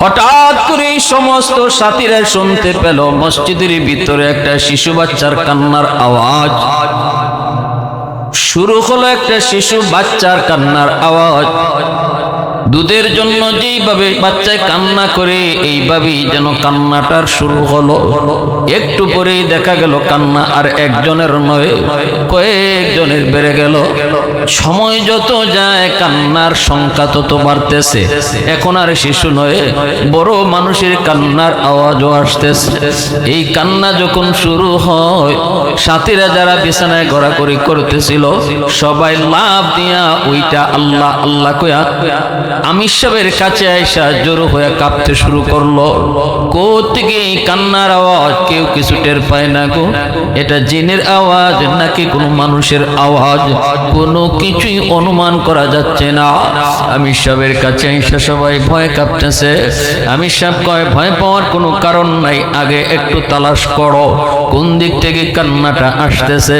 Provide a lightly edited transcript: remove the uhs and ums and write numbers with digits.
হঠাৎ করে সমস্ত সাথীরা শুনতে পেল মসজিদের ভিতরে একটা শিশু বাচ্চার কান্নার আওয়াজ শুরু হলো। একটা শিশু বাচ্চার কান্নার আওয়াজ। দুধের জন্য যেইভাবে বাচ্চায় কান্না করে এইভাবেই যেন কান্নাটার শুরু হলো। একটু পরেই দেখা গেল কান্না আর একজনের নয়, কয়েকজনের বেড়ে গেল। সময় যত যায় কান্নার সংখ্যা তত বাড়তেছে। এখন আর শিশু নয়, বড় মানুষের কান্নার আওয়াজও আসতেছে। এই কান্না যখন শুরু হয়, সাথীরা যারা বিছানায় ঘোরাঘুরি করতেছিল সবাই লাফ দিয়া ওইটা আল্লাহ আল্লাহ কয়া আমির সাহেবের কাছে আইসা জড়ো হয়ে কাঁপতে শুরু করলো। কোত্থেকে কান্নার আওয়াজ কেউ কিছু টের পায় না গো। এটা জিনের আওয়াজ নাকি কোনো মানুষের আওয়াজ, কোনো কিছুই অনুমান করা যাচ্ছে না। আমির সাহেবের কাছে আইসা সবাই ভয় কাঁপতেছে। আমির সাহেব কয়, ভয় পাওয়ার কোনো কারণ নাই, আগে একটু তালাশ করো কোন দিক থেকে কান্নাটা আসতেছে।